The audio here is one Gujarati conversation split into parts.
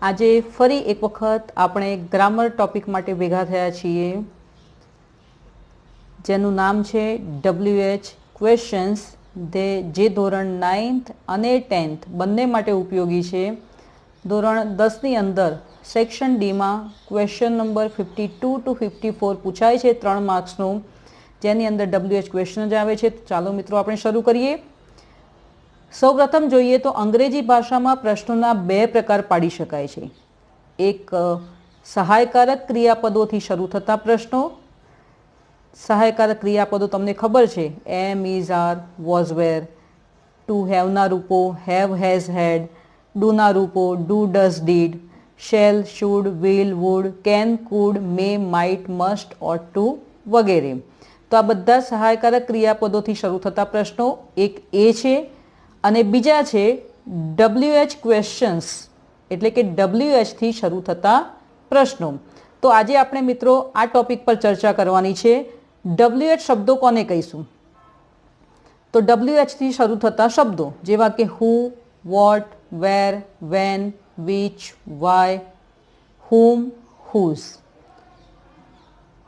આજે ફરી એક વખત આપણે ગ્રામર ટોપિક માટે ભેગા થયા છીએ, જેનું નામ છે WH ક્વેશ્ચન્સ, જે ધોરણ 9th અને 10th બંને માટે ઉપયોગી છે. ધોરણ 10ની અંદર સેક્શન ડીમાં ક્વેશ્ચન નંબર 52 to 54 પૂછાય છે 3 માર્ક્સનું, જેની અંદર WH ક્વેશ્ચન જ આવે છે. ચાલો મિત્રો આપણે શરૂ કરીએ. સૌપ્રથમ જોઈએ તો અંગ્રેજી ભાષામાં પ્રશ્નોના બે પ્રકાર પાડી શકાય છે. એક સહાયકારક ક્રિયાપદોથી શરૂ થતા પ્રશ્નો. સહાયકારક ક્રિયાપદો તમને ખબર છે, am, is, are, was, were. To હેવના રૂપો હેવ, હેઝ, હેડ. ડુના રૂપો do, does, did. Shall, should, will, would, can, could, may, might, must, ought to વગેરે. તો આ બધા સહાયકારક ક્રિયાપદોથી શરૂ થતા પ્રશ્નો. એક એ છે અને બીજા છે WH ક્વેશ્ચન્સ, એટલે કે WH થી શરૂ થતા પ્રશ્નો. તો આજે આપણે મિત્રો આ ટોપિક પર ચર્ચા કરવાની છે. WH શબ્દો કોને કહીશું? તો WH થી શરૂ થતા શબ્દો જેવા કે who, what, where, when, which, why, whom, whose.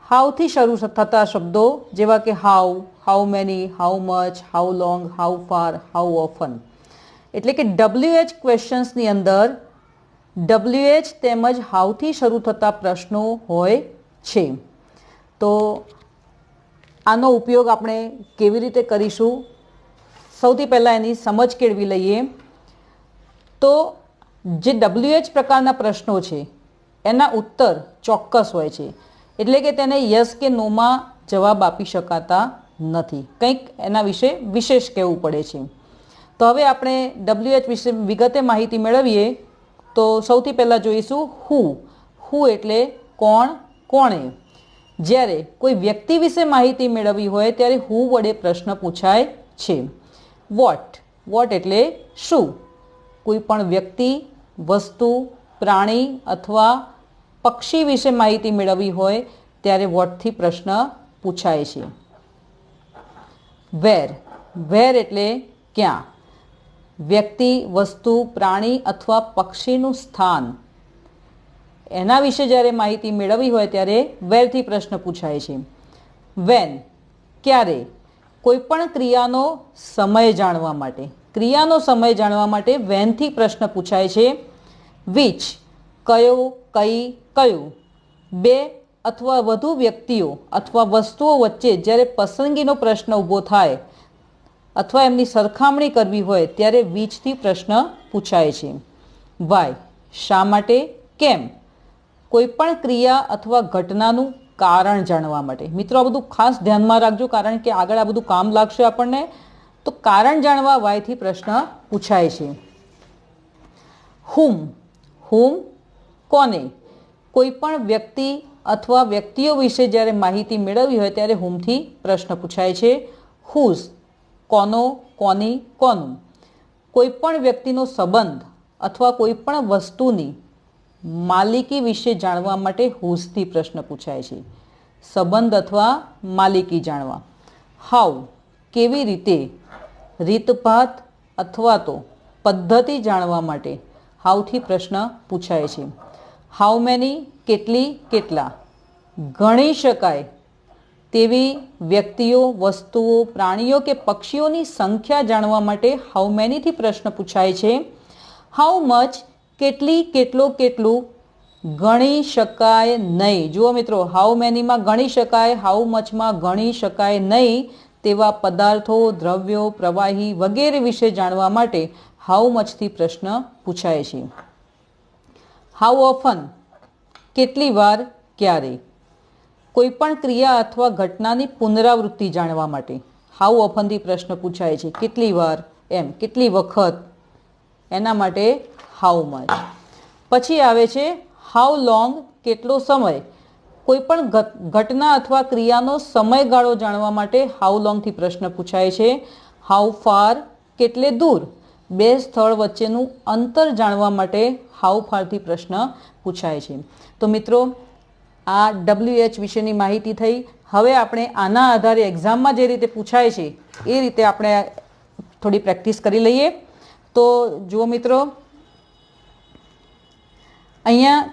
How થી શરૂ થતા શબ્દો જેવા કે how, how many, how much, how long, how far, how often. એટલે કે WH ક્વેશ્ચન્સની અંદર WH તેમજ હાઉથી શરૂ થતા પ્રશ્નો હોય છે. તો આનો ઉપયોગ આપણે કેવી રીતે કરીશું? સૌથી પહેલાં એની સમજ કેળવી લઈએ. તો જે WH પ્રકારના પ્રશ્નો છે એના ઉત્તર ચોક્કસ હોય છે, એટલે કે તેને યસ કે નોમાં જવાબ આપી શકાતા નથી. કંઈક એના વિશે વિશેષ કહેવું પડે છે. તો હવે આપણે WH વિશે વિગતે માહિતી મેળવીએ. તો સૌથી પહેલાં જોઈશું હુ. હુ એટલે કોણ, કોણે. જ્યારે કોઈ વ્યક્તિ વિશે માહિતી મેળવવી હોય ત્યારે હુ વડે પ્રશ્ન પૂછાય છે. વોટ. વોટ એટલે શું. કોઈ પણ વ્યક્તિ, વસ્તુ, પ્રાણી અથવા પક્ષી વિશે માહિતી મેળવવી હોય ત્યારે વોટથી પ્રશ્ન પૂછાય છે. વેર. વેર એટલે ક્યાં. વ્યક્તિ, વસ્તુ, પ્રાણી અથવા પક્ષીનું સ્થાન, એના વિશે જ્યારે માહિતી મેળવવી હોય ત્યારે વેરથી પ્રશ્ન પૂછાય છે. વેન. ક્યારે. કોઈ પણ ક્રિયાનો સમય જાણવા માટે, ક્રિયાનો સમય જાણવા માટે વેનથી પ્રશ્ન પૂછાય છે. વિચ. કયો, કઈ, કયું. બે અથવા વધુ વ્યક્તિઓ અથવા વસ્તુઓ વચ્ચે જ્યારે પસંદગીનો પ્રશ્ન ઊભો થાય અથવા એમની સરખામણી કરવી હોય ત્યારે વિચથી પ્રશ્ન પૂછાય છે. વાય. શા માટે, કેમ. કોઈ પણ ક્રિયા અથવા ઘટનાનું કારણ જાણવા માટે. મિત્રો આ બધું ખાસ ધ્યાનમાં રાખજો, કારણ કે આગળ આ બધું કામ લાગશે આપણને. તો કારણ જાણવા વાયથી પ્રશ્ન પૂછાય છે. હુમ. હુમ કોને. કોઈ પણ વ્યક્તિ અથવા વ્યક્તિઓ વિશે જ્યારે માહિતી મેળવવી હોય ત્યારે હુમથી પ્રશ્ન પૂછાય છે. હુઝ. કોનો, કોની, કોનું. કોઈ પણ વ્યક્તિનો સંબંધ અથવા કોઈ પણ વસ્તુની માલિકી વિશે જાણવા માટે હુઝથી પ્રશ્ન પૂછાય છે. સંબંધ અથવા માલિકી જાણવા. હાઉ. કેવી રીતે. રીતભાત અથવા તો પદ્ધતિ જાણવા માટે હાઉથી પ્રશ્ન પૂછાય છે. How many. કેટલી, કેટલા. ગણી શકાય તેવી વ્યક્તિઓ, વસ્તુઓ, પ્રાણીઓ કે પક્ષીઓની સંખ્યા જાણવા માટે હાઉ મેનીથી પ્રશ્ન પૂછાય છે. How much. કેટલી, કેટલો, કેટલું. ગણી શકાય નહીં. જુઓ મિત્રો, હાઉ મેનીમાં ગણી શકાય, હાઉ મચમાં ગણી શકાય નહીં તેવા પદાર્થો, દ્રવ્યો, પ્રવાહી વગેરે વિશે જાણવા માટે હાઉ મચથી પ્રશ્ન પૂછાય છે. How often. કેટલી વાર, ક્યારે. કોઈ પણ ક્રિયા અથવા ઘટનાની પુનરાવૃત્તિ જાણવા માટે હાઉ ઓફનથી પ્રશ્ન પૂછાય છે. કેટલી વાર, એમ કેટલી વખત, એના માટે હાઉ મચ. પછી આવે છે હાઉ લોંગ. કેટલો સમય. કોઈ પણ ઘટના અથવા ક્રિયાનો સમયગાળો જાણવા માટે હાઉ લોંગથી પ્રશ્ન પૂછાય છે. How far. કેટલે દૂર. બે સ્થળ વચ્ચેનું અંતર જાણવા માટે હાઉ ફારથી પ્રશ્ન પૂછાય છે. તો મિત્રો આ WH વિશેની માહિતી થઈ. હવે આપણે આના આધારે એક્ઝામમાં જે રીતે પૂછાય છે એ રીતે આપણે થોડી પ્રેક્ટિસ કરી લઈએ. તો જુઓ મિત્રો, અહીંયા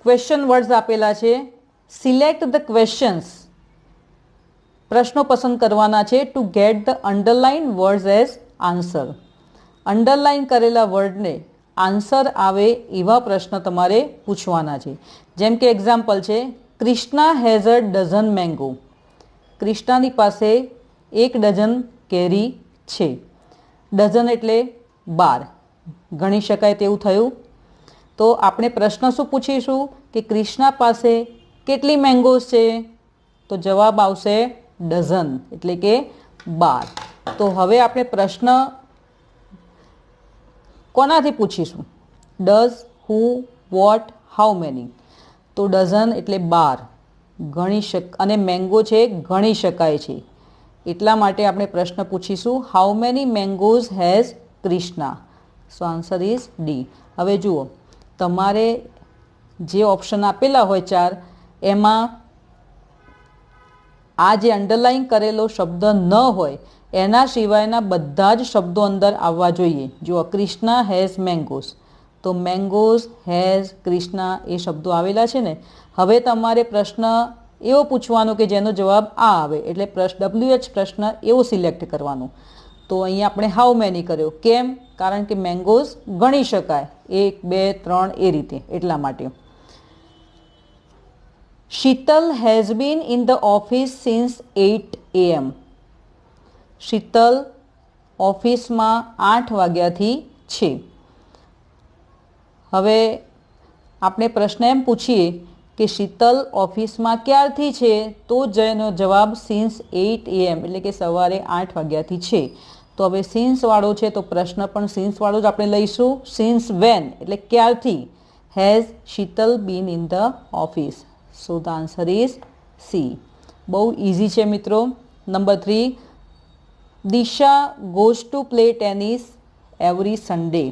ક્વેશ્ચન વર્ડ્સ આપેલા છે. સિલેક્ટ ધ ક્વેશ્ચન્સ, પ્રશ્નો પસંદ કરવાના છે two get the underline words as answer. Underline કરેલા વર્ડને આન્સર આવે એવા પ્રશ્ન તમારે પૂછવાના છે. જેમ કે એક્ઝામ્પલ છે, Krishna has a dozen mango. ક્રિષ્નાની પાસે 1 ડઝન કેરી છે. ડઝન એટલે 12, ગણી શકાય તેવું થયું. તો આપણે પ્રશ્ન શું પૂછીશું કે ક્રિષ્ના પાસે કેટલી મેંગોઝ છે? તો જવાબ આવશે ડઝન એટલે કે 12. તો હવે આપણે પ્રશ્ન કોનાથી પૂછીશું? Does, who, what, how many. તો ડઝન એટલે 12 ગણી અને મેંગો છે ગણી શકાય છે, એટલા માટે આપણે પ્રશ્ન પૂછીશું how many mangoes has Krishna. So answer is D. હવે જુઓ, તમારે જે ઓપ્શન આપેલા હોય 4 એમાં આ જે અંડરલાઇન કરેલો શબ્દ ન હોય એના સિવાયના બધા જ શબ્દો અંદર આવવા જોઈએ. જુઓ, ક્રિષ્ના હેઝ મેંગોઝ, તો મેંગોઝ હેઝ ક્રિષ્ના એ શબ્દો આવેલા છે ને. હવે તમારે પ્રશ્ન એવો પૂછવાનો કે જેનો જવાબ આ આવે, એટલે WH પ્રશ્ન એવો સિલેક્ટ કરવાનો. તો અહીંયા આપણે હાઉ મેની કર્યો. કેમ? કારણ કે મેંગોઝ ગણી શકાય 1, 2, 3 એ રીતે, એટલા માટે. Sheetal has been in the office since 8 AM. Sheetal ઓફિસમાં 8 વાગ્યાથી છે. હવે આપણે પ્રશ્ન એમ પૂછીએ કે શીતલ ઓફિસમાં ક્યારથી છે? તો જેનો જવાબ સિન્સ 8 AM એટલે કે સવારે 8 વાગ્યાથી છે. તો હવે સિન્સવાળો છે તો પ્રશ્ન પણ સિન્સવાળો જ આપણે લઈશું. સિન્સ વેન એટલે ક્યારથી. Has Sheetal bin in the office. So the answer is C. બહુ ઇઝી છે મિત્રો. Number 3, Disha goes to play tennis every Sunday.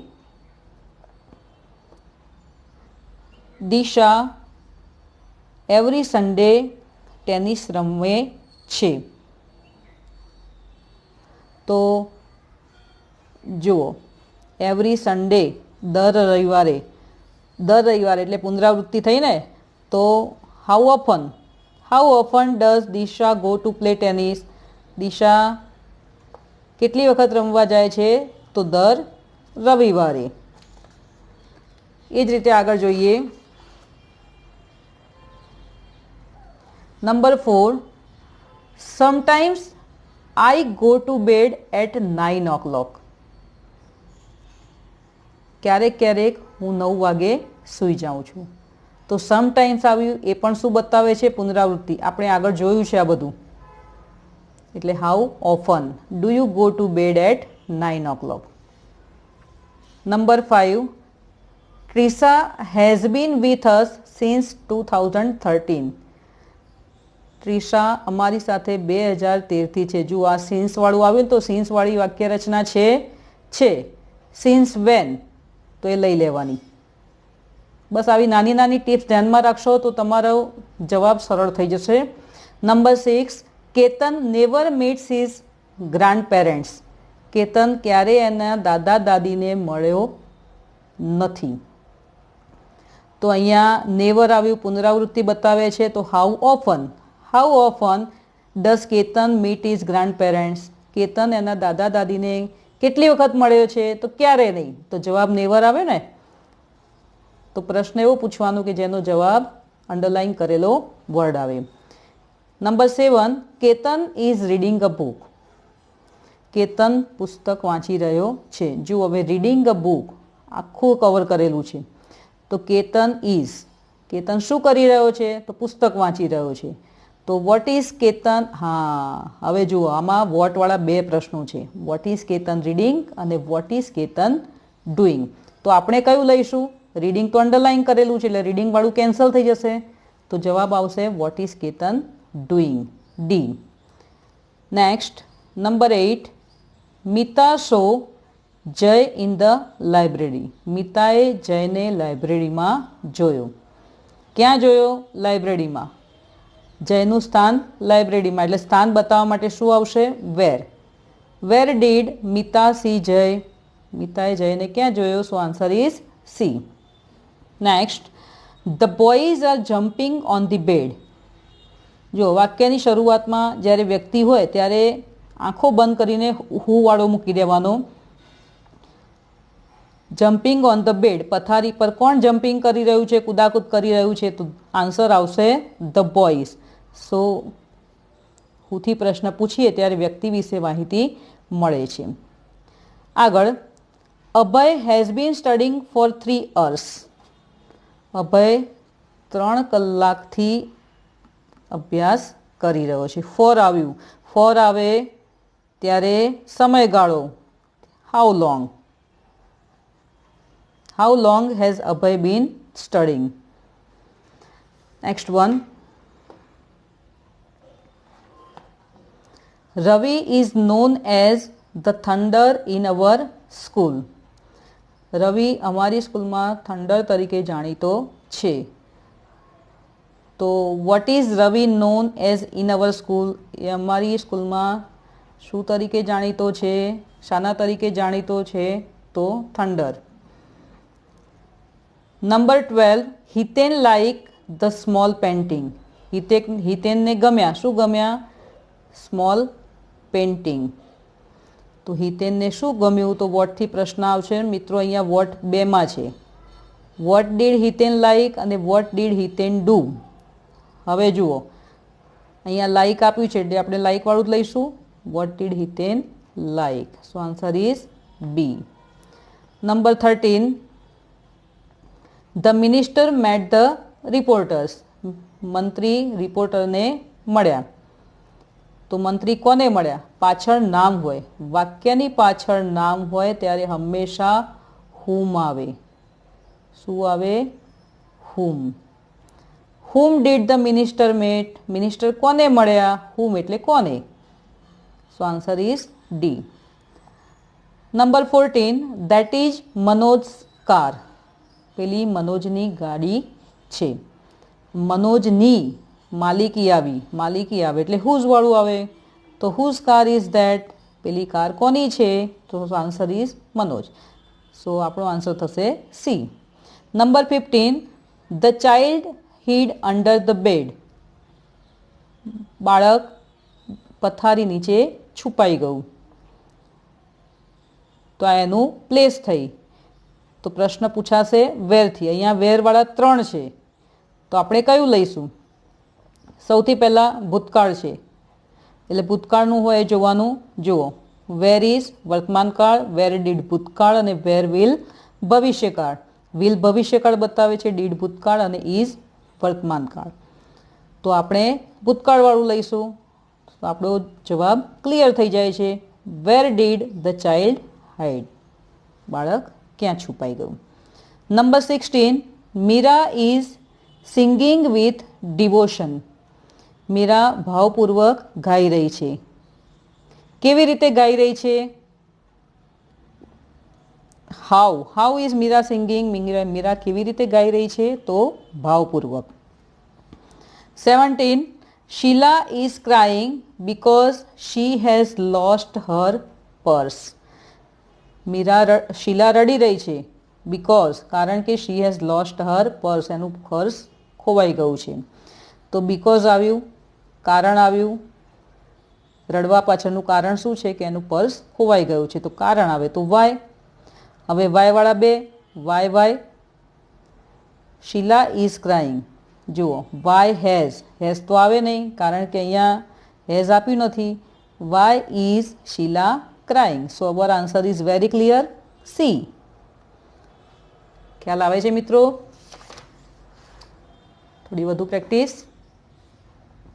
Disha every Sunday tennis રમે છે. તો જુઓ, એવરી સન્ડે દર રવિવારે એટલે પુનરાવૃત્તિ થઈ ને. તો how often does Disha go to play tennis. Disha કેટલી વખત રમવા જાય છે? તો દર રવિવારે. એ જ રીતે આગળ જોઈએ. Number 4, sometimes I go to bed at 9 o'clock. ક્યારેક હું 9 વાગે સૂઈ જાઉં છું. તો સમટાઈમ્સ આવ્યું એ પણ શું બતાવે છે? પુનરાવૃત્તિ. આપણે આગળ જોયું છે આ બધું. એટલે how often do you go to bed at 9 o'clock. Number 5, Trisha has been with us since 2013. Trisha અમારી સાથે 2013થી છે. જો આ સિન્સવાળું આવ્યું તો સિન્સવાળી વાક્ય રચના છે. સિન્સ વેન તો એ લઈ લેવાની. બસ આવી નાની ટિપ્સ ધ્યાનમાં રાખશો તો તમારો જવાબ સરળ થઈ જશે. Number 6, Ketan never meets his grand parents. Ketan ક્યારેય એના દાદા દાદીને મળ્યો નથી. તો અહીંયા નેવર આવ્યું, પુનરાવૃત્તિ બતાવે છે. તો how often does Ketan meet his grand parents. Ketan એના દાદા દાદીને કેટલી વખત મળ્યો છે? તો ક્યારે નહીં. તો જવાબ નેવર આવે ને. તો પ્રશ્ન એવો પૂછવાનો કે જેનો જવાબ અંડરલાઇન કરેલો વર્ડ આવે. Number 7, Ketan is reading a book. Ketan પુસ્તક વાંચી રહ્યો છે. જો હવે રીડિંગ અ બુક આખું કવર કરેલું છે. તો કેતન શું કરી રહ્યો છે? તો પુસ્તક વાંચી રહ્યો છે. તો વોટ ઇઝ કેતન? હા, હવે જુઓ, આમાં વોટવાળા 2 પ્રશ્નો છે. વોટ ઇઝ કેતન રીડિંગ અને વોટ ઇઝ કેતન ડુઈંગ. તો આપણે કયું લઈશું? રીડિંગ તો અંડરલાઇન કરેલું છે એટલે રીડિંગ વાળું કેન્સલ થઈ જશે. તો જવાબ આવશે what is Ketan doing, D. Next, number 8, Mita saw Jay in the library. મિતાએ જયને લાઇબ્રેરીમાં જોયો. ક્યાં જોયો? લાઇબ્રેરીમાં. જયનું સ્થાન લાઇબ્રેરીમાં, એટલે સ્થાન બતાવવા માટે શું આવશે? વેર ડીડ મિતા સી જય. મિતાએ જયને ક્યાં જોયો? So answer is C. Next, the boys are jumping on the bed. જો વાક્યની શરૂઆતમાં જ્યારે વ્યક્તિ હોય ત્યારે આંખો બંધ કરીને હુ વાળો મૂકી દેવાનો. જમ્પિંગ ઓન ધ બેડ, પથારી પર કોણ જમ્પિંગ કરી રહ્યું છે, કુદાકૂદ કરી રહ્યું છે? તો આન્સર આવશે ધ બોયઝ. સો હુથી પ્રશ્ન પૂછીએ ત્યારે વ્યક્તિ વિશે માહિતી મળે છે. આગળ, Abhay has been studying for 3 hours. Abhay 3 કલાકથી અભ્યાસ કરી રહ્યો છે. ફોર આવ્યું, ફોર આવે ત્યારે સમયગાળો, how long. How long has Abhay been studying. Next one, Ravi is known as the thunder in our school. Ravi અમારી સ્કૂલમાં થંડર તરીકે જાણીતો છે. તો what is Ravi known as in our school? એ અમારી સ્કૂલમાં શું તરીકે જાણીતો છે, શાના તરીકે જાણીતો છે? તો thunder. Number 12, Hiten like the small painting. હિતેનને ગમ્યા, શું ગમ્યા? Small painting. તો હિતેનને શું ગમ્યું? તો વોટથી પ્રશ્ન આવશે મિત્રો. અહીંયા વોટ 2માં છે. વોટ ડીડ હિતેન લાઇક અને વોટ ડીડ હિતેન ડુ. હવે જુઓ, અહીંયા લાઇક આપ્યું છે એટલે આપણે લાઇક વાળું જ લઈશું. What did Hiten like. So answer is B. Number 13, the minister met the reporters. મંત્રી રિપોર્ટરને મળ્યા. તો મંત્રી કોને મળ્યા? પાછળ નામ હોય, વાક્યની પાછળ નામ હોય ત્યારે હંમેશા હુમ આવે. શું આવે? Whom. Whom did the minister met. Minister કોને મળ્યા? હુમ એટલે કોને? So answer is D. Number 14, that is Manoj car. પેલી મનોજની ગાડી છે. મનોજની માલિકી આવી, માલિકી આવે એટલે હુઝ વાળું આવે. તો હુઝ કાર ઇઝ ધેટ? પેલી કાર કોની છે? તો આન્સર ઇઝ મનોજ. સો આપણો આન્સર થશે C. Number 15, the child hid under the bed. બાળક પથારી નીચે છુપાઈ ગયું. તો આ એનું પ્લેસ થઈ. તો પ્રશ્ન પૂછાશે વેરથી. અહીંયા વેરવાળા 3 છે. તો આપણે કયું લઈશું? સૌથી પહેલાં ભૂતકાળ છે એટલે ભૂતકાળનું હોય જોવાનું. જુઓ, વેર ઇઝ વર્તમાનકાળ, વેર ડીડ ભૂતકાળ અને વેર વિલ ભવિષ્યકાળ. વિલ ભવિષ્યકાળ બતાવે છે, ડીડ ભૂતકાળ અને ઇઝ વર્તમાનકાળ. તો આપણે ભૂતકાળવાળું લઈશું. તો આપણો જવાબ ક્લિયર થઈ જાય છે. Where did the child hide. બાળક ક્યાં છુપાઈ ગયું? Number 16, Meera is singing with devotion. Meera ભાવપૂર્વક ગાઈ રહી છે. કેવી રીતે ગાઈ રહી છે? How is Meera singing. Meera કેવી રીતે ગાઈ રહી છે? તો ભાવપૂર્વક. 17, Sheela is crying because she has lost her purse. Sheela રડી રહી છે બીકોઝ, કારણ કે she has lost her purse. એનું પર્સ ખોવાઈ ગયું છે. તો બીકોઝ આવ્યું, કારણ આવ્યું. રડવા પાછળનું કારણ શું છે? કે એનું પર્સ ખોવાઈ ગયું છે. તો કારણ આવે તો વાય. હવે વાયવાળા 2, વાય. Sheela is crying. જુઓ, વાય હેઝ તો આવે નહીં કારણ કે અહીંયા હેઝ આપ્યું નથી. Why is Sheela crying. So our answer is very clear, C. ખ્યાલ આવે છે મિત્રો? થોડી વધુ practice.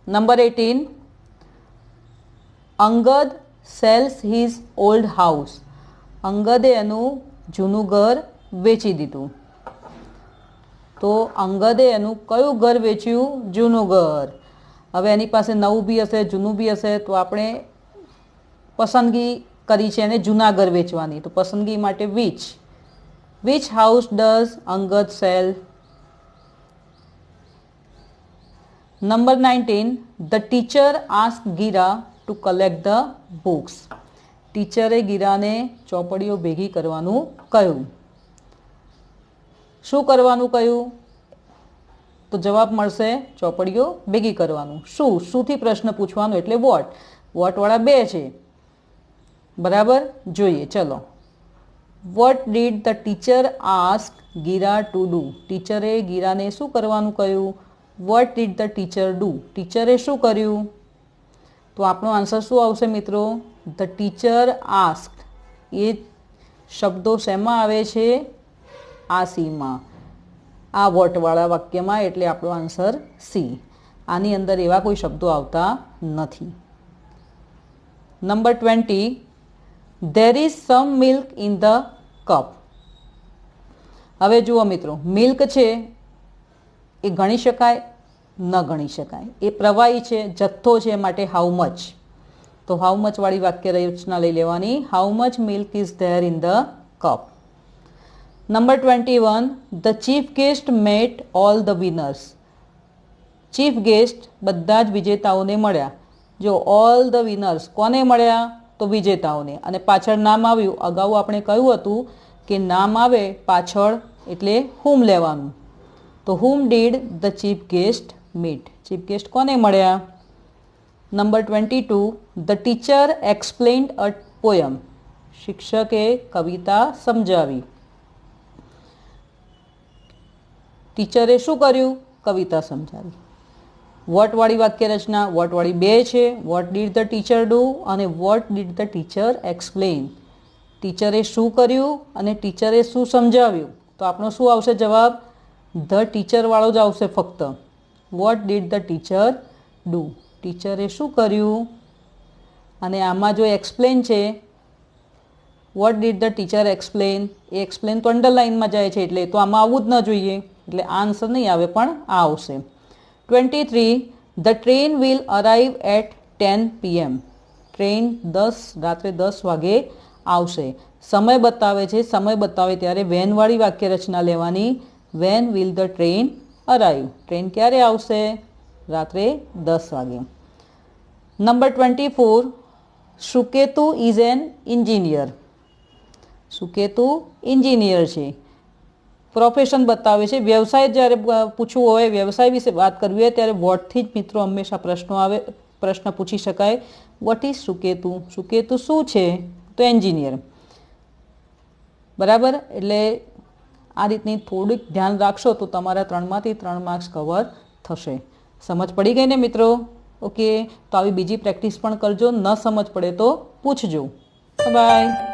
Number 18, Angad sells his old house. અંગદે એનું જૂનું ઘર વેચી દીધું. તો અંગદે એનું કયું ઘર વેચ્યું? જૂનું ઘર. હવે એની પાસે નવું બી હશે, જૂનું બી હશે. તો આપણે પસંદગી કરી છે એને જૂના ઘર વેચવાની. તો પસંદગી માટે which house does Angad sell? Number 19, the teacher ask Gira to collect the books. ટીચરે ગીરાને ચોપડીઓ ભેગી કરવાનું કહ્યું. શું કરવાનું કહ્યું? તો જવાબ મળશે ચોપડીઓ ભેગી કરવાનું. શુંથી પ્રશ્ન પૂછવાનો એટલે વોટ. વોટવાળા બે છે, બરાબર. જોઈએ, ચલો. What did the teacher ask Gira to do? ટીચરે ગીરાને શું કરવાનું કહ્યું? What did the teacher do? ટીચરે શું કર્યું? તો આપણો આન્સર શું આવશે મિત્રો? The teacher ask. એ શબ્દો શેમાં આવે છે? આ સીમાં, આ વોટવાળા વાક્યમાં, એટલે આપણો આન્સર સી. આની અંદર એવા કોઈ શબ્દો આવતા નથી. Number 20, there is some milk in the cup. હવે જુઓ મિત્રો, મિલ્ક છે એ ગણી શકાય? ન ગણી શકાય. એ પ્રવાહી છે, જથ્થો છે, માટે હાઉ મચ. તો હાઉ મચ વાળી વાક્ય રચના લઈ લેવાની. How much milk is there in the cup. Number 21, the chief guest met all the winners. Chief guest બધા જ વિજેતાઓને મળ્યા. જો ઓલ ધ વિનર્સ કોને મળ્યા? તો વિજેતાઓને. અને પાછળ નામ આવ્યું. અગાઉ આપણે કહ્યું હતું કે નામ આવે પાછળ એટલે હુમ લેવાનું. તો હુમ did the chief guest meet? Chief guest કોને મળ્યા? Number 22, the teacher explained a poem. શિક્ષકે કવિતા સમજાવી. ટીચરે શું કર્યું? કવિતા સમજાવી. વોટવાળી વાક્ય રચના. વોટવાળી બે છે. What did the teacher do અને what did the teacher explain. ટીચરે શું કર્યું અને ટીચરે શું સમજાવ્યું? તો આપણો શું આવશે જવાબ? ધ ટીચર વાળો જ આવશે ફક્ત. What did the teacher do? ટીચરે શું કર્યું? અને આમાં જો એક્સપ્લેન છે, what did the teacher explain, એ એક્સપ્લેન તો અંડરલાઇનમાં જાય છે, એટલે તો આમાં આવવું જ ન જોઈએ. એટલે આ આન્સર નહીં આવે, પણ આ આવશે. 23, the train will arrive at 10 PM. Train રાત્રે 10 વાગે આવશે. સમય બતાવે છે. સમય બતાવે ત્યારે વેનવાળી વાક્ય રચના લેવાની. When will the train arrive? Train ક્યારે આવશે? રાત્રે 10 વાગે. Number 24, Suketu is an engineer. Suketu engineer છે. પ્રોફેશન બતાવે છે. વ્યવસાય જ્યારે પૂછવું હોય, વ્યવસાય વિશે વાત કરવી હોય, ત્યારે વોટથી જ મિત્રો હંમેશા પ્રશ્ન પૂછી શકાય. What is Suketu? સુકેતુ શું છે? તો એન્જિનિયર. બરાબર. એટલે આ રીતની થોડીક ધ્યાન રાખશો તો તમારા 3માંથી 3 માર્ક્સ કવર થશે. સમજ પડી ગઈ ને મિત્રો? ઓકે. તો આવી બીજી પ્રેક્ટિસ પણ કરજો. ન સમજ પડે તો પૂછજો. બાય.